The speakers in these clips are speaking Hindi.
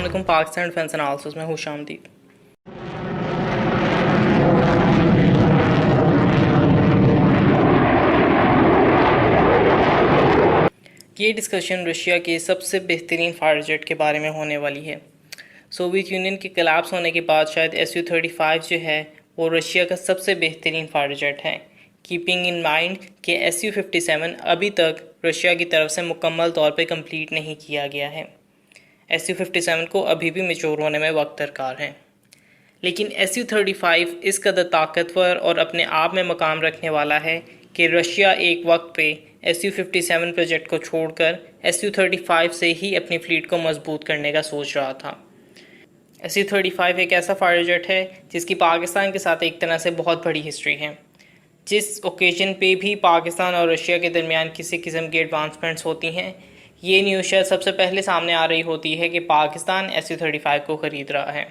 अस्सलाम वालेकुम। पाकिस्तान डिफेंस एनालिसिस में खुशामदीद। ये डिस्कशन रशिया के सबसे बेहतरीन फाइटर जेट के बारे में होने वाली है। सोवियत यूनियन के कलाप्स होने के बाद शायद Su-35 जो है वो रशिया का सबसे बेहतरीन फाइटर जेट है। कीपिंग इन माइंड कि Su-57 अभी तक रशिया की तरफ से मुकम्मल तौर पर कंप्लीट नहीं किया गया है। Su-57 को अभी भी मैच्योर होने में वक्त दरकार है, लेकिन Su-35 इस कदर ताकतवर और अपने आप में मकाम रखने वाला है कि रशिया एक वक्त पे Su-57 प्रोजेक्ट को छोड़कर Su-35 से ही अपनी फ्लीट को मजबूत करने का सोच रहा था। Su-35 एक ऐसा फाइटर जेट है जिसकी पाकिस्तान के साथ एक तरह से बहुत बड़ी हिस्ट्री है। जिस ओकेजन पे भी पाकिस्तान और रशिया के दरमियान किसी किस्म की एडवांसमेंट्स होती हैं, ये न्यूज़ शायद सबसे पहले सामने आ रही होती है कि पाकिस्तान Su-35 को ख़रीद रहा है।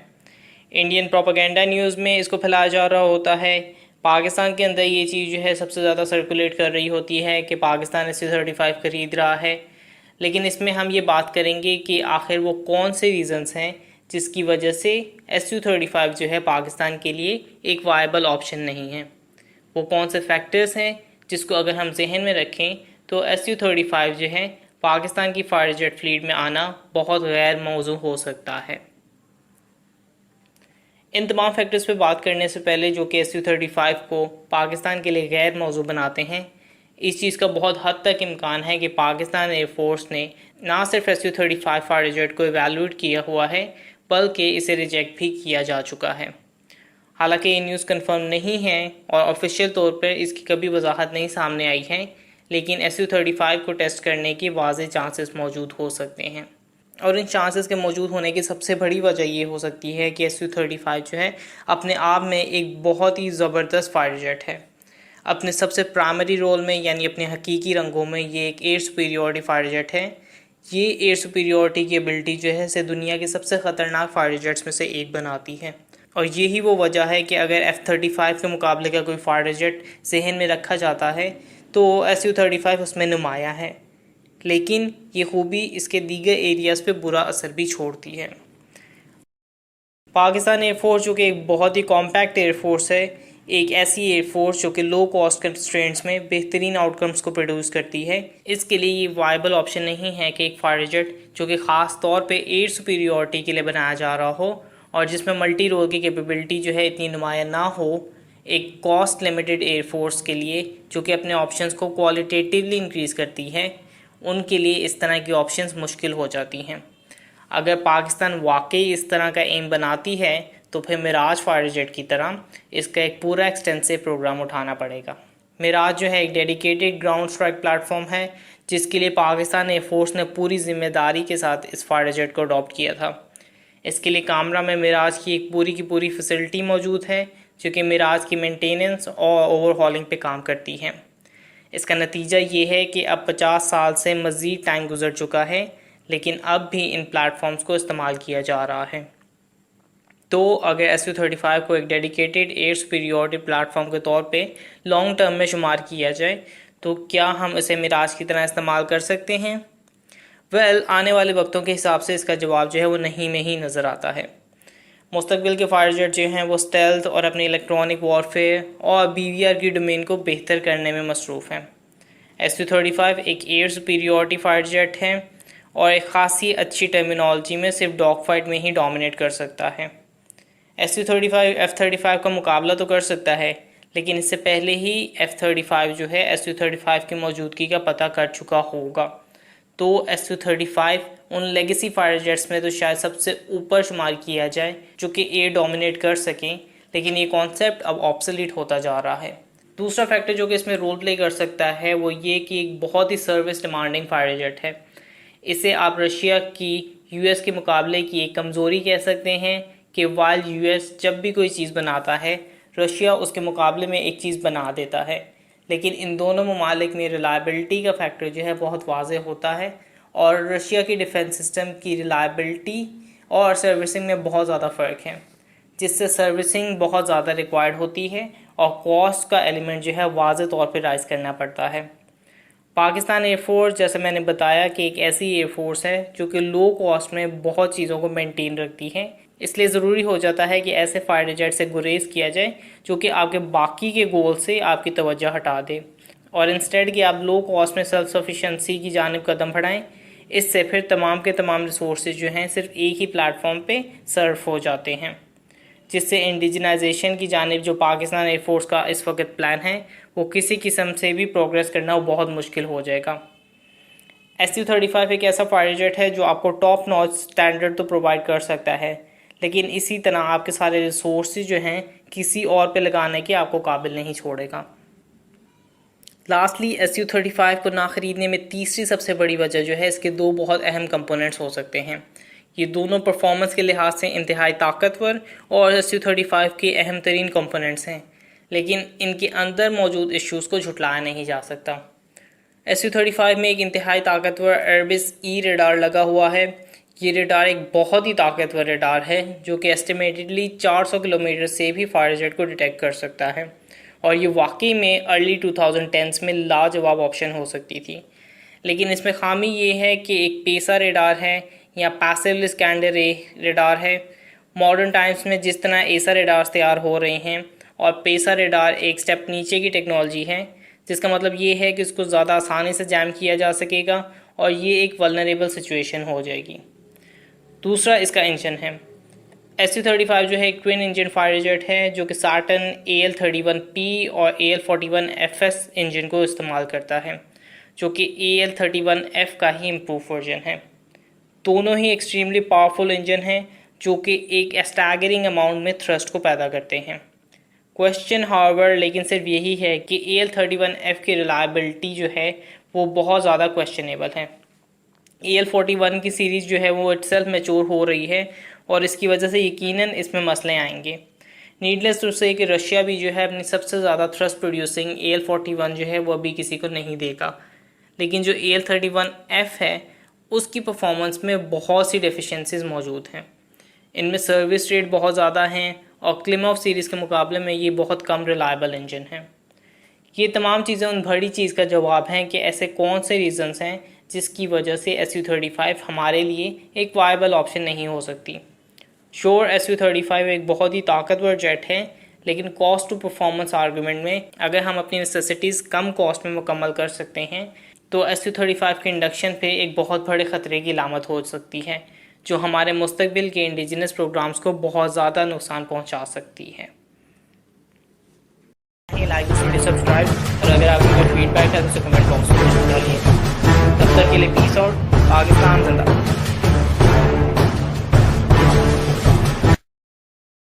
इंडियन प्रोपेगेंडा न्यूज़ में इसको फैलाया जा रहा होता है। पाकिस्तान के अंदर ये चीज़ जो है सबसे ज़्यादा सर्कुलेट कर रही होती है कि पाकिस्तान Su-35 ख़रीद रहा है। लेकिन इसमें हम ये बात करेंगे कि आखिर वो कौन से रीज़न्स हैं जिसकी वजह से Su-35 जो है पाकिस्तान के लिए एक वायबल ऑप्शन नहीं है। वो कौन से फैक्टर्स हैं जिसको अगर हम जहन में रखें तो Su-35 जो है पाकिस्तान की फाइटर जेट फ्लीट में आना बहुत गैर मौजू हो सकता है। इन तमाम फैक्टर्स पे बात करने से पहले जो कि Su-35 को पाकिस्तान के लिए गैर मौजू बनाते हैं, इस चीज़ का बहुत हद तक इम्कान है कि पाकिस्तान एयरफोर्स ने ना सिर्फ Su-35 फाइटर जेट को इवेलुएट किया हुआ है बल्कि इसे रिजेक्ट भी किया जा चुका है। हालांकि ये न्यूज़ कंफर्म नहीं है और ऑफिशियल तौर पर इसकी कभी वजाहत नहीं सामने आई है, लेकिन Su-35 को टेस्ट करने की वाज़ेह चांसेस मौजूद हो सकते हैं। और इन चांसेस के मौजूद होने की सबसे बड़ी वजह ये हो सकती है कि Su-35 जो है अपने आप में एक बहुत ही ज़बरदस्त फाइटर जेट है। अपने सबसे प्राइमरी रोल में यानी अपने हकीकी रंगों में ये एक एयर सुपीरियॉरिटी फाइटर जेट है। ये एयर सुपीरियॉरिटी की एबिलिटी जो है इसे दुनिया के सबसे ख़तरनाक फाइटर जेट्स में से एक बनाती है। और यही वो वजह है कि अगर F-35 के मुकाबले का कोई फाइटर जेट जहन में रखा जाता है तो Su-35 उसमें नुमाया है, लेकिन ये खूबी इसके दीगर एरियाज़ पे बुरा असर भी छोड़ती है। पाकिस्तान एयरफोर्स जो कि एक बहुत ही कॉम्पैक्ट एयरफोर्स है, एक ऐसी एयरफोर्स जो कि लो कॉस्ट कंस्ट्रेंट्स में बेहतरीन आउटकम्स को प्रोड्यूस करती है, इसके लिए ये वायबल ऑप्शन नहीं है कि एक फाइटर जेट जो कि ख़ास तौर पे एयर सुपीरियॉरिटी के लिए बनाया जा रहा हो और जिसमें मल्टी रोल की कैपेबिलिटी जो है इतनी नुमाया ना हो, एक कॉस्ट लिमिटेड एयरफोर्स के लिए जो कि अपने ऑप्शंस को क्वालिटेटिवली इंक्रीज़ करती है, उनके लिए इस तरह की ऑप्शंस मुश्किल हो जाती हैं। अगर पाकिस्तान वाकई इस तरह का एम बनाती है तो फिर मिराज फाइटर जेट की तरह इसका एक पूरा एक्सटेंसिव प्रोग्राम उठाना पड़ेगा। मिराज जो है एक डेडिकेटेड ग्राउंड स्ट्राइक प्लेटफॉर्म है जिसके लिए पाकिस्तान एयरफोर्स ने पूरी जिम्मेदारी के साथ इस फाइटर जेट को अडॉप्ट किया था। इसके लिए कामरा में मिराज की एक पूरी की पूरी फैसिलिटी मौजूद है जो कि मिराज की मेंटेनेंस और ओवरहॉलिंग पे काम करती है। इसका नतीजा ये है कि अब 50 साल से मज़ीद टाइम गुजर चुका है, लेकिन अब भी इन प्लेटफॉर्म्स को इस्तेमाल किया जा रहा है। तो अगर Su-35 को एक डेडिकेटेड एयर सुपीरियॉरिटी प्लेटफॉर्म के तौर पे लॉन्ग टर्म में शुमार किया जाए तो क्या हम इसे मिराज की तरह इस्तेमाल कर सकते हैं? आने वाले वक्तों के हिसाब से इसका जवाब जो है वो नहीं में ही नज़र आता है। मुस्तकबिल के फाइटर जेट जो हैं वो स्टेल्थ और अपनी इलेक्ट्रॉनिक वॉरफेयर और BVR की डोमेन को बेहतर करने में मसरूफ़ हैं। Su-35 एक एयर सुपीरियॉरिटी फाइटर जेट है और एक ख़ासी अच्छी टर्मिनोलॉजी में सिर्फ डॉग फाइट में ही डोमिनेट कर सकता है। Su-35 F-35 का मुकाबला तो कर सकता है, लेकिन इससे पहले ही F-35 जो है Su-35 की मौजूदगी का पता कर चुका होगा। तो Su-35 उन लेगेसी फाइटर जेट्स में तो शायद सबसे ऊपर शुमार किया जाए जो कि एयर डोमिनेट कर सकें, लेकिन ये कॉन्सेप्ट अब ऑब्सोलीट होता जा रहा है। दूसरा फैक्टर जो कि इसमें रोल प्ले कर सकता है वो ये कि एक बहुत ही सर्विस डिमांडिंग फाइटर जेट है। इसे आप रशिया की US के मुकाबले की एक कमज़ोरी कह सकते हैं कि वाइल US जब भी कोई चीज़ बनाता है रशिया उसके मुकाबले में एक चीज़ बना देता है, लेकिन इन दोनों ममालिक में रिलायबिलिटी का फैक्टर जो है बहुत वाज़ेह होता है और रशिया की डिफेंस सिस्टम की रिलायबिलिटी और सर्विसिंग में बहुत ज़्यादा फ़र्क है, जिससे सर्विसिंग बहुत ज़्यादा रिक्वायर्ड होती है और कॉस्ट का एलिमेंट जो है वाज़ेह तौर पे राइज़ करना पड़ता है। पाकिस्तान एयरफोर्स जैसे मैंने बताया कि एक ऐसी एयरफोर्स है जो कि लो कॉस्ट में बहुत चीज़ों को मेंटेन रखती है, इसलिए ज़रूरी हो जाता है कि ऐसे फाइटर जेट से गुरेज किया जाए जो कि आपके बाकी के गोल से आपकी तवज्जो हटा दे और इंस्टेड कि आप लो कॉस्ट में सेल्फ सफिशेंसी की जानिब कदम बढ़ाएं। इससे फिर तमाम के तमाम रिसोर्सेज जो हैं सिर्फ एक ही प्लेटफॉर्म पे सर्व हो जाते हैं, जिससे इंडिजनाइजेशन की जानिब जो पाकिस्तान एयरफोर्स का इस वक्त प्लान है वो किसी किस्म से भी प्रोग्रेस करना वो बहुत मुश्किल हो जाएगा। SU-35 एक ऐसा फाइटर जेट है जो आपको टॉप नॉच स्टैंडर्ड तो प्रोवाइड कर सकता है, लेकिन इसी तरह आपके सारे रिसोर्सेज जो हैं किसी और पे लगाने के आपको काबिल नहीं छोड़ेगा। लास्टली SU-35 को ना ख़रीदने में तीसरी सबसे बड़ी वजह जो है इसके दो बहुत अहम कंपोनेंट्स हो सकते हैं। ये दोनों परफॉर्मेंस के लिहाज से इंतहाई ताकतवर और SU-35 के अहम तरीन कंपोनेंट्स हैं, लेकिन इनके अंदर मौजूद इश्यूज़ को झुटलाया नहीं जा सकता। SU-35 में एक इंतहाई ताकतवर एरबिस ई रेडार लगा हुआ है। ये रेडार एक बहुत ही ताकतवर रेडार है जो कि एस्टिमेटेडली 400 किलोमीटर से भी फाइटर जेट को डिटेक्ट कर सकता है और ये वाकई में अर्ली 2010s में लाजवाब ऑप्शन हो सकती थी। लेकिन इसमें खामी ये है कि एक पेसा रेडार है या पैसिव स्कैंडर रेडार है। मॉडर्न टाइम्स में जिस तरह एसा रेडार्स तैयार हो रहे हैं और पेसा रेडार एक स्टेप नीचे की टेक्नोलॉजी है, जिसका मतलब ये है कि इसको ज़्यादा आसानी से जैम किया जा सकेगा और ये एक वल्नरेबल सिचुएशन हो जाएगी। दूसरा इसका इंजन है। SU-35 जो है एक ट्विन इंजन फाइटर जेट है जो कि साटन AL-31P और AL-41FS इंजन को इस्तेमाल करता है, जो कि AL-31F का ही इम्प्रूव वर्जन है। दोनों ही एक्सट्रीमली पावरफुल इंजन हैं जो कि एक स्टैगरिंग अमाउंट में थ्रस्ट को पैदा करते हैं। क्वेश्चन हाउएवर लेकिन सिर्फ यही है कि AL-31F की रिलायबिलिटी जो है वो बहुत ज़्यादा क्वेश्चनेबल है। AL-41 की सीरीज़ जो है वो इटसेल्फ मैच्योर हो रही है और इसकी वजह से यकीनन इसमें मसले आएंगे। नीडलेस टू से कि रशिया भी जो है अपनी सबसे ज़्यादा थ्रस्ट प्रोड्यूसिंग AL-41 जो है वो अभी किसी को नहीं देगा, लेकिन जो AL-31F है उसकी परफॉर्मेंस में बहुत सी डेफिशिएंसीज मौजूद हैं। इनमें सर्विस रेट बहुत ज़्यादा हैं और क्लिमॉफ सीरीज़ के मुकाबले में ये बहुत कम रिलायबल इंजन है। ये तमाम चीज़ें उन बड़ी चीज़ का जवाब हैं कि ऐसे कौन से रीज़न्स हैं जिसकी वजह से SU-35 हमारे लिए एक वायबल ऑप्शन नहीं हो सकती। श्योर SU-35 एक बहुत ही ताकतवर जेट है, लेकिन कॉस्ट टू परफॉर्मेंस आर्गूमेंट में अगर हम अपनी नेसेसिटीज़ कम कॉस्ट में मुकम्मल कर सकते हैं तो SU-35 के इंडक्शन पे एक बहुत बड़े ख़तरे की अलामत हो सकती है जो हमारे मुस्तकबिल के इंडिजिनस प्रोग्राम्स को बहुत ज़्यादा नुकसान पहुंचा सकती है। लाइक वीडियो सब्सक्राइब और अगर आपकी कोई फीडबैक है तो उसे कमेंट बॉक्स में जरूर डालिए। तब तक के लिए पीस आउट। पाकिस्तान जिंदाबाद।